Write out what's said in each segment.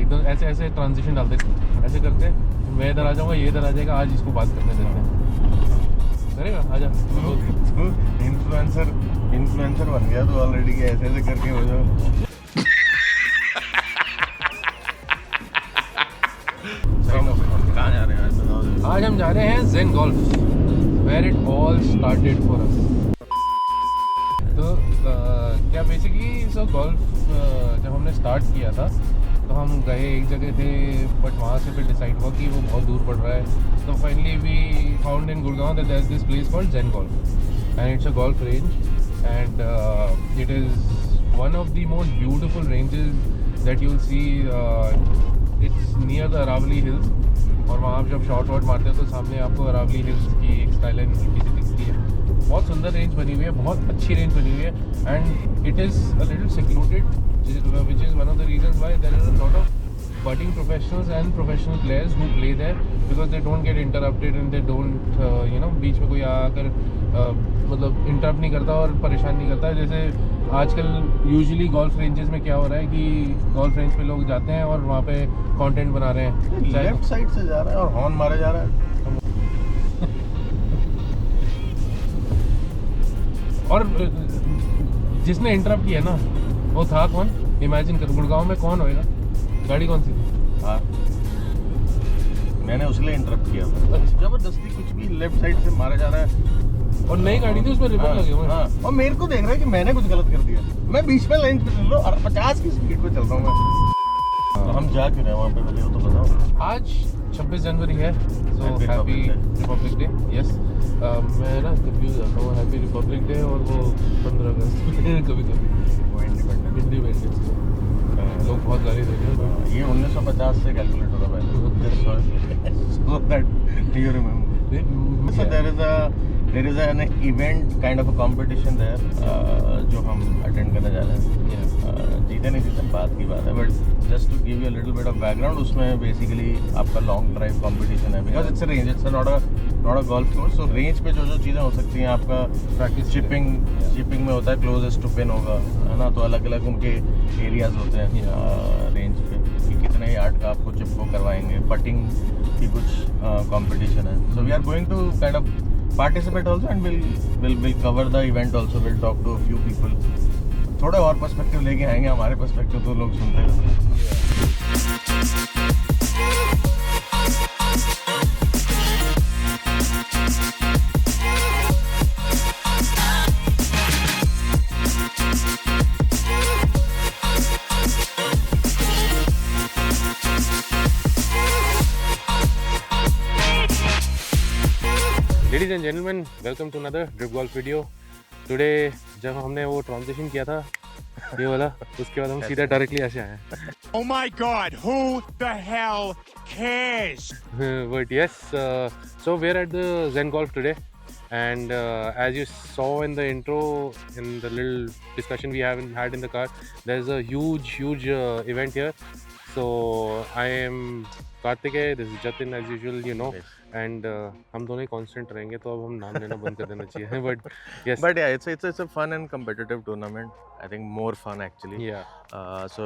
एकदम ऐसे ऐसे ट्रांजिशन डालते, ऐसे करते मैं इधर आ जाऊँगा, ये इधर आ जाएगा, आज इसको बात करने देते हैं। करेगा, आजा। इन्फ्लुएंसर बन गया तो ऑलरेडी, ऐसे ऐसे करके हो जाओ। कहाँ जा रहे हैं आज? आज हम जा रहे हैं Zen Golf, where it all started for us. तो क्या बेसिकली सो गोल्फ जब हमने स्टार्ट किया था तो हम गए एक जगह थे, बट वहाँ से फिर डिसाइड हुआ कि वो बहुत दूर पड़ रहा है। तो finally we found in Gurgaon that there is this place called Zen Golf and it's a golf range and it is one of the most beautiful ranges that you will see. It's near the Aravalli hills और वहाँ आप जब shot what मारते हो तो सामने आपको Aravalli hills की एक स्काईलाइन हल्की सी दिखती है। बहुत सुंदर रेंज बनी हुई है, बहुत अच्छी रेंज बनी हुई है and it is a little secluded, which is one of the reasons why there is a lot of budding professionals and professional players who play there because they don't get interrupted and they don't बीच में कोई आकर मतलब interrupt नहीं करता और परेशान नहीं करता। जैसे आजकल यूजुअली गोल्फ रेंजेस में क्या हो रहा है कि गोल्फ रेंज पे लोग जाते हैं और वहाँ पे कंटेंट बना रहे हैं, लेफ्ट साइड से जा रहा है और हॉर्न मारा जा रहा है। और जिसने इंटरप्ट किया ना वो था कौन? इमेजिन कर, गुड़गांव में कौन होएगा? गाड़ी कौन सी थी? हाँ, मैंने उसलिए इंटरप्ट किया था। जबरदस्ती कुछ भी लेफ्ट साइड से मारा जा रहा है और नई गाड़ी थी, उसमें रिबन लगे हुए हैं। हाँ, और मेरे को देख रहा है कि मैंने कुछ गलत कर दिया। मैं बीच में लाइन पे चल रहा हूँ और 50 की स्पीड पे चल रहा हूँ मैं। तो हम जा क्यों रहे हैं वहाँ पे, पहले वो तो बताओ। आज 26 जनवरी है, so happy Republic day. Yes, मैं ना कंफ्यूज जाता हूँ, हैप्पी रिपब्लिक डे और वो 15 अगस्त कभी कभी वो इंडिपेंडेंस लोग बहुत गाली दे रहे हैं। ये 1950 से कैलकुलेट होता है, so that you remember. So there is an event kind of a competition there जो हम अटेंड करने जा रहे हैं। जीते नहीं जीते बात की बात है, but just to give you a little bit of background, उसमें बेसिकली आपका लॉन्ग ड्राइव कंपटीशन है because it's a range, it's not a golf course. So range पे जो जो चीज़ें हो सकती हैं, आपका प्रैक्टिस चिपिंग में होता है, क्लोजेस्ट टू पिन होगा, है ना। तो अलग अलग उनके एरियाज होते हैं रेंज पे कि कितने यार्ड का आपको चिप को करवाएंगे। पटिंग की कुछ कंपटीशन है। So we are going to kind of participate also and we'll cover the event also. We'll talk to a few people. थोड़ा और पर्सपेक्टिव लेके आएंगे, हमारे पर्सपेक्टिव तो लोग सुनते हैं। Ladies and gentlemen, welcome to another Drip Golf video. Today जब हमने वो ट्रांजिशन किया था ये वाला, उसके बाद हम सीधा डायरेक्टली ऐसे आए हैं। Oh my God, who the hell cares? But yes, so we're at the Zen Golf today, and as you saw in the intro, in the little discussion we haven't had in the car, there's a huge event here. So I am Karthikeya, this is Jatin as usual, you know. Yes. And हम दोनों ही constant रहेंगे, तो अब हम नाम लेना बंद कर देना चाहिए। But yeah, it's a fun and competitive tournament. I think more fun actually. Yeah. So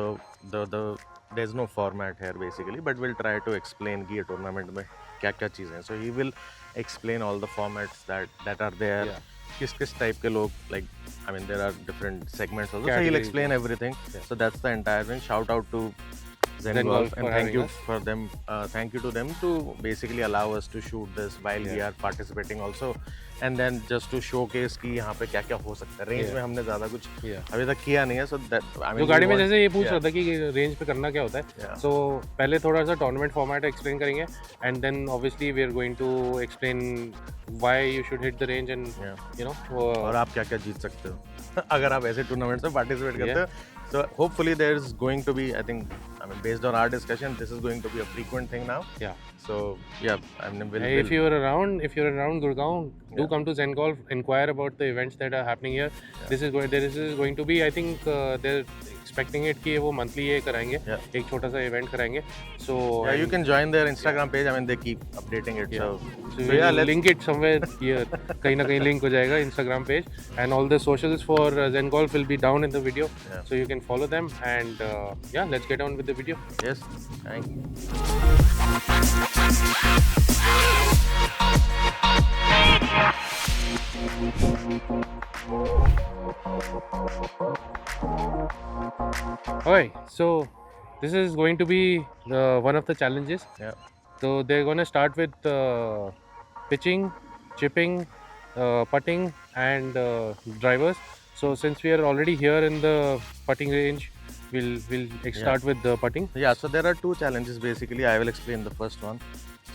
there's no format here basically, but we'll try to explain कि ये tournament में क्या क्या चीज़ें हैं. So he will explain all the formats that are there. Yeah. किस type के लोग, like I mean there are different segments also. So Categories. he'll explain everything. Yeah. So that's the entire thing. Shout out to Zen Zen Golf Golf and for thank having you us. for them. Thank you to them to basically allow us to shoot this while we Yeah. are participating also, and then just to showcase कि यहाँ पे क्या क्या हो सकता है। Range Yeah. में हमने ज़्यादा कुछ Yeah. अभी तक किया नहीं है। So that I mean जो गाड़ी में we want- जैसे ये पूछ yeah. रहा था कि रेंज पे करना क्या होता है, Yeah. सो पहले थोड़ा सा टूर्नामेंट फॉर्मेट एक्सप्लेन करेंगे and then obviously we are going to explain why you should hit the range and Yeah. You know और आप क्या क्या जीत सकते हो अगर आप ऐसे टूर्नामेंट्स में पार्टिसिपेट करते Yeah. हो। So hopefully there's going to be, I think, I mean based on our discussion, this is going to be a frequent thing now. Yeah. So yeah, I mean if you're around Gurgaon, do Yeah. come to Zen Golf, inquire about the events that are happening here. This is going to be, I think they're expecting it कि वो monthly ये कराएंगे, Yeah. एक छोटा सा event कराएंगे, so yeah, you can join their Instagram page. I mean they keep updating it. Yeah. So So yeah, we'll let's link it somewhere here. कहीं ना कहीं link हो जाएगा Instagram page, and all the socials for Zen Golf will be down in the video, Yeah. so you can follow them. And yeah, let's get on with the video. Yes, thank you. Alright, so this is going to be one of the challenges. Yeah. So they're going to start with pitching, chipping, putting, and drivers. So since we are already here in the putting range, we'll start with the putting. Yeah, so there are two challenges basically. I will explain the first one.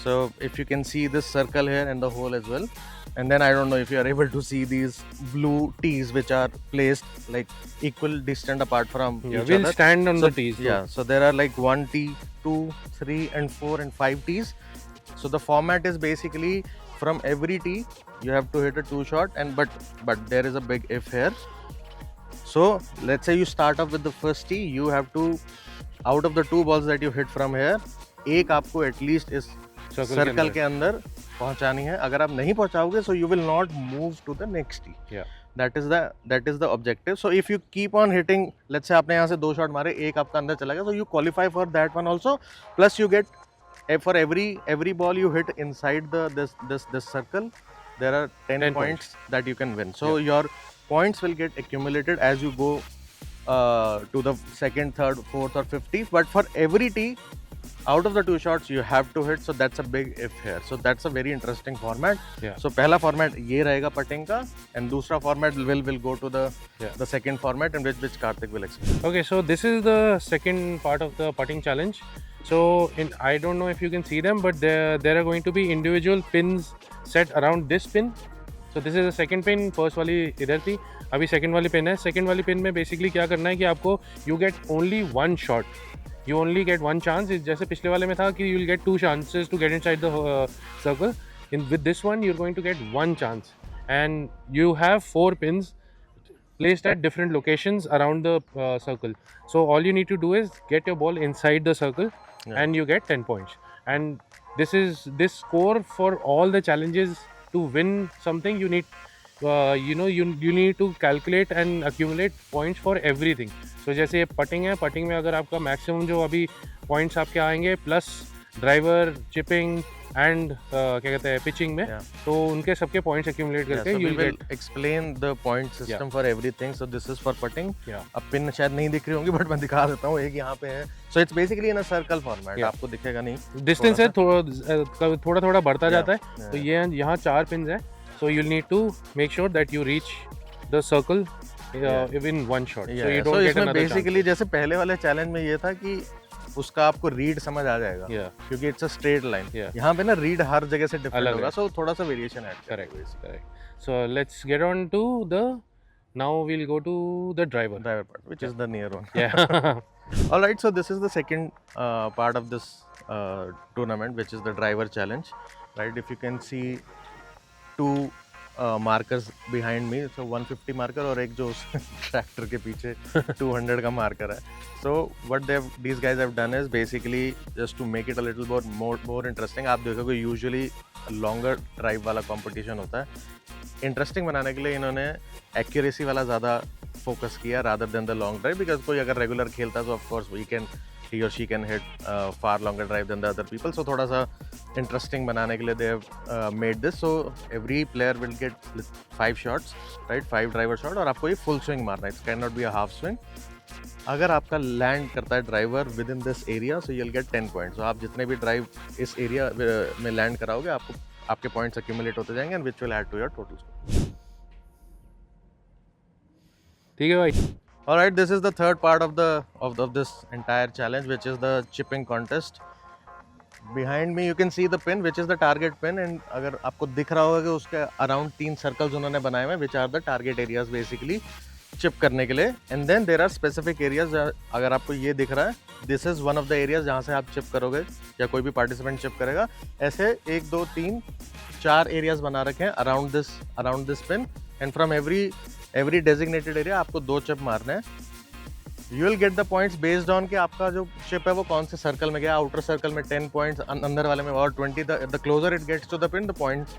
So if you can see this circle here and the hole as well, and then I don't know if you are able to see these blue tees which are placed like equal distant apart from Yeah, each we'll other. stand on So, the tees. yeah, so there are like 1 tee, 2, 3 and 4 and 5 tees. So the format is basically from every tee you have to hit a 2 shot, and but there is a big if here. So let's say you start off with the first tee, you have to, out of the 2 balls that you hit from here, एक आपको at least इस circle के अंदर पहुंचानी है. अगर आप नहीं पहुंचाओगे, so you will not move to the next tee. Yeah. That is the objective. So if you keep on hitting, let's say आपने यहाँ से 2 शॉट मारे, एक आपका अंदर चला गया, so you qualify for that one also. Plus you get for every ball you hit inside this circle, there are 10 points that you can win. So your points will get accumulated as you go to the second, third, fourth or 50th. But for every tee, out of the 2 shots you have to hit, so that's a big if here. So that's a very interesting format. Yeah. So पहला format ये रहेगा putting का, and दूसरा format will go to the second format, in which Karthik will explain. Okay, so this is the second part of the putting challenge. So I don't know if you can see them, but there are going to be individual pins set around this pin. So this is the second pin. First वाली इधर थी, अभी second वाली pin है. Second वाली pin में basically क्या करना है कि आपको you get only one shot. You only get one chance. जैसे पिछले वाले में था कि you will get 2 chances to get inside the circle. With this one, you're going to get 1 chance, and you have 4 pins placed at different locations around the circle. So all you need to do is get your ball inside the circle, and you get 10 points. And this score for all the challenges. To win something, you need you need to calculate and accumulate points for everything. So जैसे ये putting है, putting में अगर आपका maximum जो अभी points आपके आएंगे प्लस ड्राइवर, चिपिंग एंड क्या कहते हैं पिचिंग में, तो उनके सबके पॉइंट्स एक्यूमुलेट करके so you we will will explain the point system for everything. So this is for putting. अब पिन शायद नहीं दिख रही होंगी, बट मैं दिखा देता हूँ. एक यहाँ पे है. So it's basically in a circle format. आपको दिखेगा नहीं. डिस्टेंस है थोड़ा बढ़ता जाता है. तो ये यहाँ 4 पिन्स है. So you'll need to make sure that you reach the circle in one shot. So you don't get another basically जैसे पहले वाले चैलेंज में ये था कि उसका आपको रीड समझ आ जाएगा, क्योंकि इट्स अ स्ट्रेट लाइन. यहाँ पे ना रीड हर जगह से डिफरेंट होगा, सो थोड़ा सा वेरिएशन है. Correct. So let's get on to the now we'll go to the driver part, which is the near one. Yeah. All right, so this is the second part of this tournament, which is the driver challenge. Right, if you can see 2 markers behind me. So 150 marker और एक जो tractor के पीछे 200 का marker है. So what these guys have done is basically just to make it a little more interesting. आप देखोगे usually longer drive वाला कंपटीशन होता है. इंटरेस्टिंग बनाने के लिए इन्होंने एक्यूरेसी वाला ज़्यादा फोकस किया rather than the long drive, because कोई अगर रेगुलर खेलता है तो of course he or she can hit far longer drive than the other people. So थोड़ा सा interesting बनाने के लिए they have made this. So every player will get 5 shots, right? 5 driver shot, और आपको ये full swing मारना है. It cannot be a half swing. अगर आपका लैंड करता है driver with in this area, so you'll get 10 points. So आप जितने भी ड्राइव इस एरिया में लैंड कराओगे, आपके पॉइंट्स accumulate होते जाएंगे, and which will add to your total score. ठीक है भाई. All right, this is the third part of this entire challenge, which is the chipping contest. Behind me you can see the pin, which is the target pin, and अगर आपको दिख रहा होगा कि उसके अराउंड 3 सर्कल्स उन्होंने बनाए हुए हैं, which are the target areas basically chip करने के लिए. And then there are specific areas. अगर आपको ये दिख रहा है, this is one of the areas जहाँ से आप चिप करोगे या कोई भी पार्टिसिपेंट चिप करेगा. ऐसे 1 2 3 4 एरियाज बना रखे हैं around this pin, and from every designated area आपको 2 चिप मारने हैं. You will get the points based on कि आपका जो चिप है वो कौन से सर्कल में गया. आउटर सर्कल में 10 पॉइंट्स, अंदर वाले में और 20. The closer it gets to the pin, the points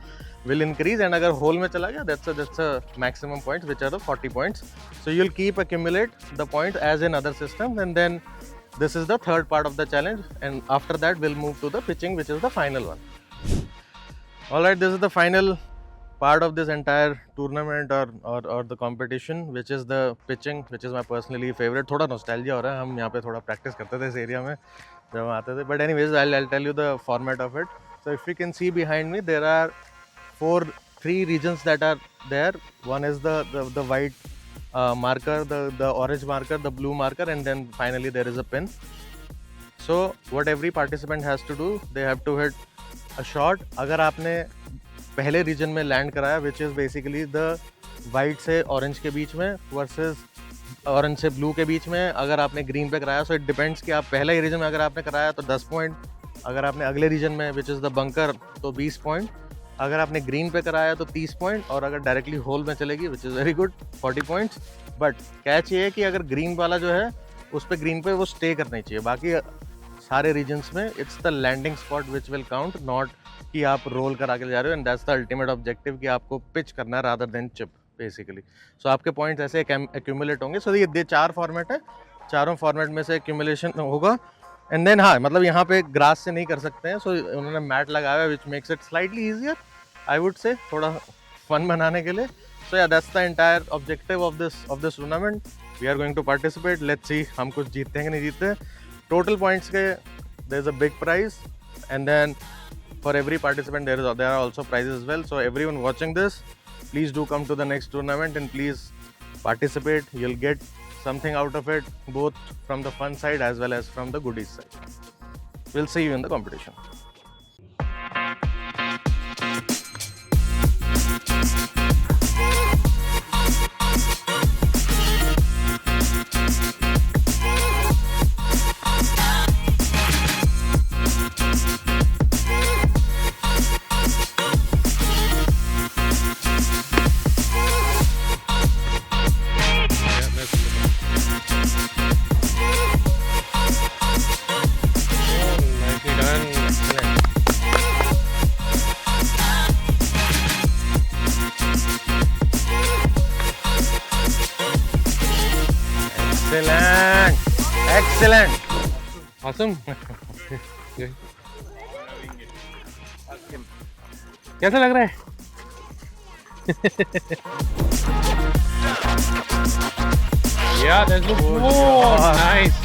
will increase, and अगर होल में चला गया, that's a maximum points, which are the 40 points. So you'll keep accumulate the points as in other systems, and then this is the third part of the challenge, and after that we'll move to the pitching, which is the final one. All right, this is the final part of this entire tournament or the competition, which is the pitching, which is my personally favorite. थोड़ा nostalgia हो रहा है, हम यहाँ पे थोड़ा practice करते थे इस area में जब हम आते थे. But anyways, I'll tell you the format of it. So if you can see behind me, there are three regions that are there. One is the white marker, the orange marker, the blue marker, and then finally there is a pin. So what every participant has to do, they have to hit a shot. अगर आपने पहले reason में land कराया, which is basically the white से orange के बीच में versus orange से blue के बीच में, अगर आपने ग्रीन पे कराया, सो इट डिपेंड्स कि आप पहले ही रीजन में अगर आपने कराया तो 10 पॉइंट, अगर आपने अगले रीजन में विच इज़ द बंकर तो 20 पॉइंट, अगर आपने ग्रीन पे कराया तो 30 पॉइंट, और अगर डायरेक्टली होल में चलेगी which is very good 40 points. But catch ये है कि अगर ग्रीन वाला जो है उस पर ग्रीन पे वो स्टे करना चाहिए. बाकी सारे रीजन्स में it's the landing spot which will count, not कि आप रोल करा के जा रहे हो. And that's the ultimate objective कि आपको पिच करना है rather than chip basically. So आपके पॉइंट्स ऐसे एक्यूमुलेट होंगे. सो ये 4 फॉर्मेट है, चारों फॉर्मेट में से एक्यूमुलेशन होगा. एंड देन हाँ, मतलब यहाँ पे ग्रास से नहीं कर सकते हैं, सो उन्होंने मैट लगाया है which makes it slightly easier, I would say, थोड़ा फन बनाने के लिए. So yeah that's the entire objective of this tournament. We are going to participate. Let's see हम कुछ जीतते हैं कि नहीं जीतते. टोटल पॉइंट्स के there is a big prize, and then for every participant there are also prizes as well. So everyone watching this, please do come to the next tournament and please participate. You'll get something out of it, both from the fun side as well as from the goodies side. We'll see you in the competition. Excellent. Awesome. कैसा लग रहा है? Yeah, that looks nice.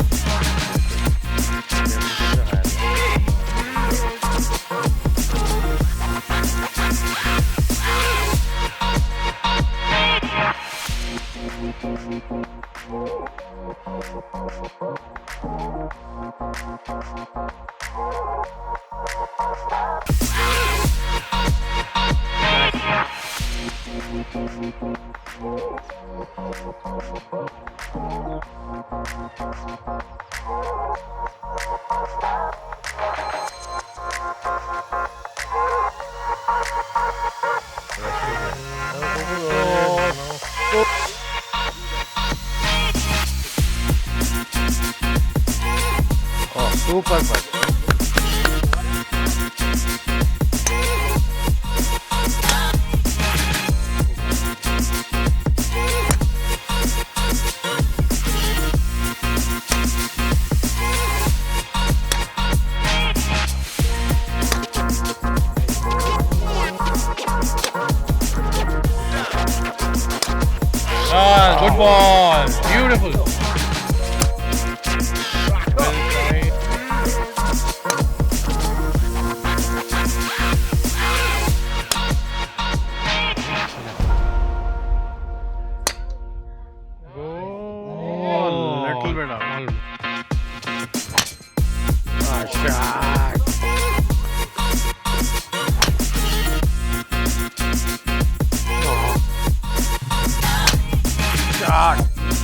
Super fun. Ah, good ball. Beautiful.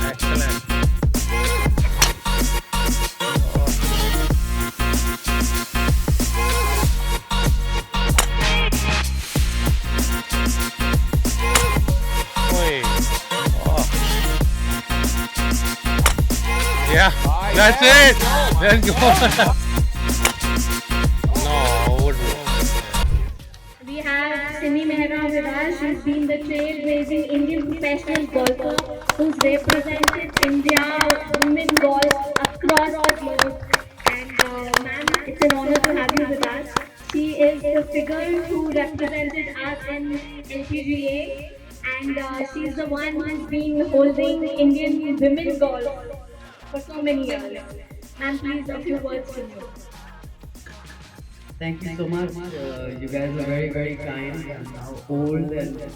Excellent. Yeah, that's it. Let's go. We have Simi Mehra with us. She's been the trailblazing Indian professional golfer who's represented India women golf across the globe. And ma'am, it's an honor to have you with us. She is the figure who represented us in LPGA, and she's the one who's been holding Indian women golf for so many years. Ma'am, please a few words from you. Thank you so much. You guys are very, very kind and now old and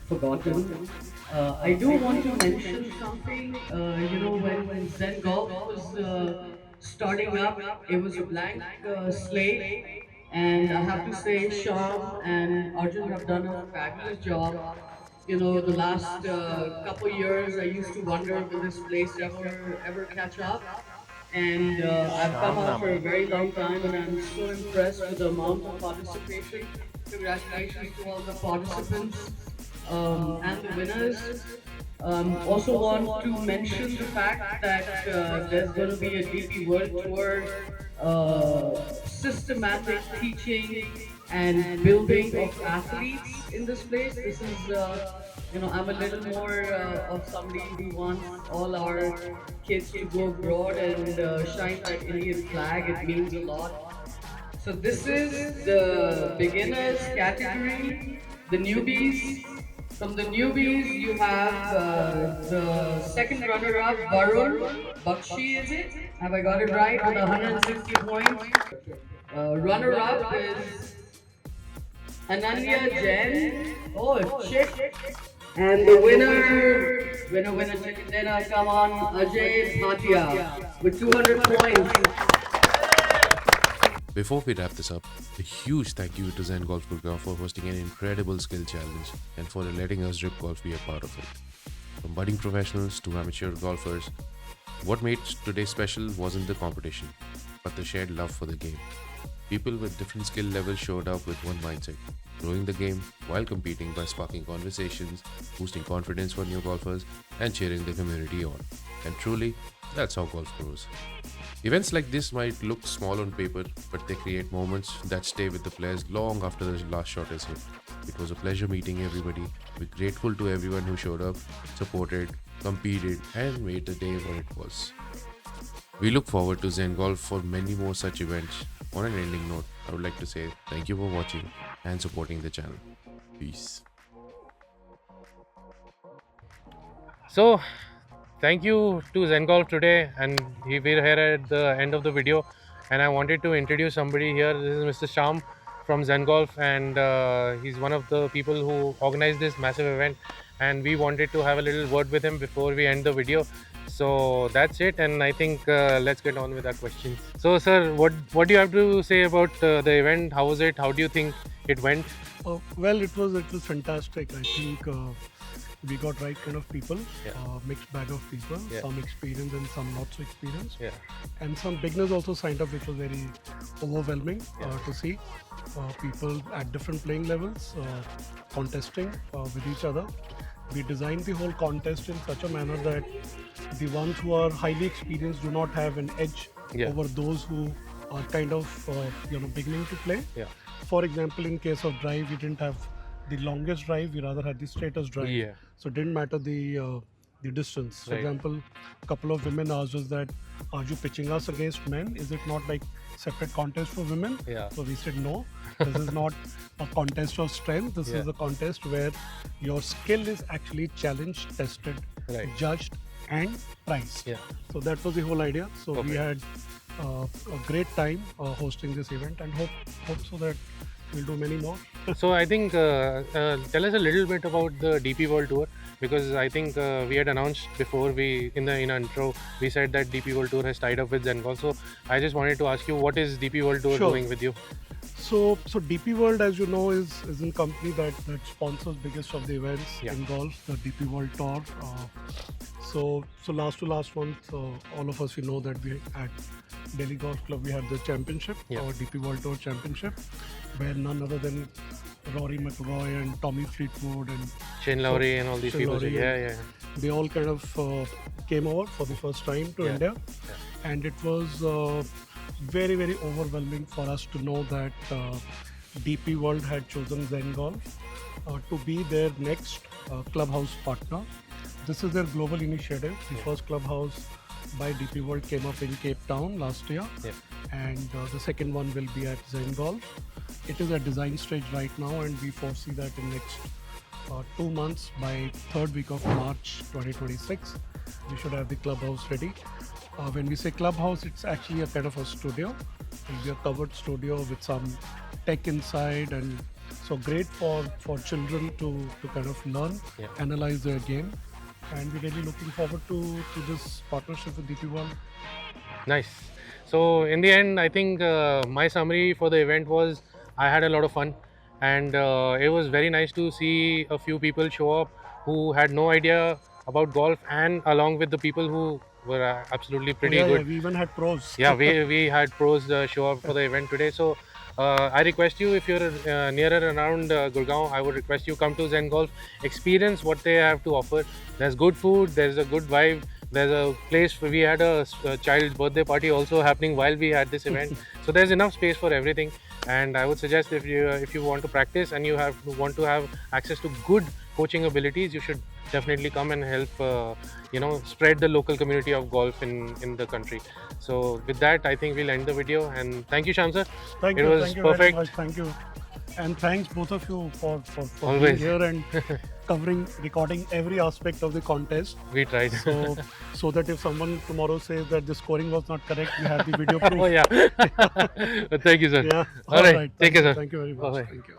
forgotten. I do want to mention something. When Zen Golf was starting up, it was a blank slate. And I have to say, Sham and Arjun have done a fabulous job. The last couple years, I used to wonder will this place ever catch up. And I've come out for a very long time, and I'm so impressed with the amount of participation. Congratulations to all the participants and the winners. Also want to mention the fact that there's going to be a DP World Tour systematic teaching and building of athletes in this place. This is, I'm a little more of somebody who wants all our kids to go abroad and shine that Indian flag. It means a lot. So this is the beginners category, the newbies. From the newbies, you have the second runner-up, Varun Bakshi, is it? Have I got it right? With 160 points. Runner-up is Ananya Jain. Oh, shit. And the winner, chicken dinner, come on, Ajay Bhatia with 200 points. Before we wrap this up, a huge thank you to Zen Golf Gurgaon for hosting an incredible skill challenge and for letting us Drip Golf be a part of it. From budding professionals to amateur golfers, what made today special wasn't the competition, but the shared love for the game. People with different skill levels showed up with one mindset, growing the game while competing by sparking conversations, boosting confidence for new golfers, and cheering the community on. And truly, that's how golf grows. Events like this might look small on paper, but they create moments that stay with the players long after the last shot is hit. It was a pleasure meeting everybody. We're grateful to everyone who showed up, supported, competed, and made the day what it was. We look forward to Zen Golf for many more such events. On an ending note, I would like to say thank you for watching and supporting the channel. Peace. So, thank you to Zen Golf today, and we're here at the end of the video, and I wanted to introduce somebody here. This is Mr. Sham from Zen Golf, and he's one of the people who organized this massive event, and we wanted to have a little word with him before we end the video. So that's it, and I think let's get on with our questions. So sir, what do you have to say about the event? How was it? How do you think it went? Well, it was fantastic. I think we got right kind of people, mixed bag of people, some experienced and some not so experienced, and some beginners also signed up, which was very overwhelming to see people at different playing levels contesting with each other. We designed the whole contest in such a manner that the ones who are highly experienced do not have an edge over those who are kind of beginning to play. For example, in case of drive, we didn't have the longest drive, we rather had the straightest drive. So it didn't matter the distance. For example, a couple of women asked us that, are you pitching us against men? Is it not like separate contest for women? So we said no, this is not a contest of strength. This is a contest where your skill is actually challenged, tested, judged and priced. So that was the whole idea. So we had a great time hosting this event, and hope so that we'll do many more. So I think tell us a little bit about the DP World Tour, because I think we had announced before in the intro, we said that DP World Tour has tied up with Zen Golf. So I just wanted to ask you, what is DP World Tour doing with you? So DP World, as you know, is a company that sponsors biggest of the events in golf, the DP World Tour. So last month, all of us, we know that we at Delhi Golf Club, we had the championship, or DP World Tour Championship, where none other than Rory McIlroy and Tommy Fleetwood and Shane Lowry and all these people. They all kind of came over for the first time to India, and it was very, very overwhelming for us to know that DP World had chosen Zen Golf to be their next clubhouse partner. This is their global initiative. The first clubhouse by DP World came up in Cape Town last year, and the second one will be at Zen Golf. It is at design stage right now, and we foresee that in next 2 months, by third week of March 2026, we should have the clubhouse ready. When we say clubhouse, it's actually a kind of a studio. It'll be a covered studio with some tech inside, and so great for children to kind of learn, analyze their game. And we're really looking forward to this partnership with DP World. Nice. So in the end, I think my summary for the event was I had a lot of fun, and it was very nice to see a few people show up who had no idea about golf, and along with the people who were absolutely pretty good. Yeah, we even had pros. Yeah, we had pros show up for the event today. So I request you, if you're nearer around Gurgaon, I would request you come to Zen Golf, experience what they have to offer. There's good food, there's a good vibe, there's a place where we had a child's birthday party also happening while we had this event. So there's enough space for everything, and I would suggest if you want to practice and you want to have access to good coaching abilities, you should definitely come and help spread the local community of golf in the country. So with that, I think we'll end the video, and thank you, Shyam sir. Thank it you, was thank you perfect. very much. Thank you, and thanks both of you for being Always. here and recording every aspect of the contest. We tried. So that if someone tomorrow says that the scoring was not correct, we have the video proof. Oh yeah. Thank you, sir. Yeah. All right. Take care, sir. Thank you very much. Bye-bye. Thank you.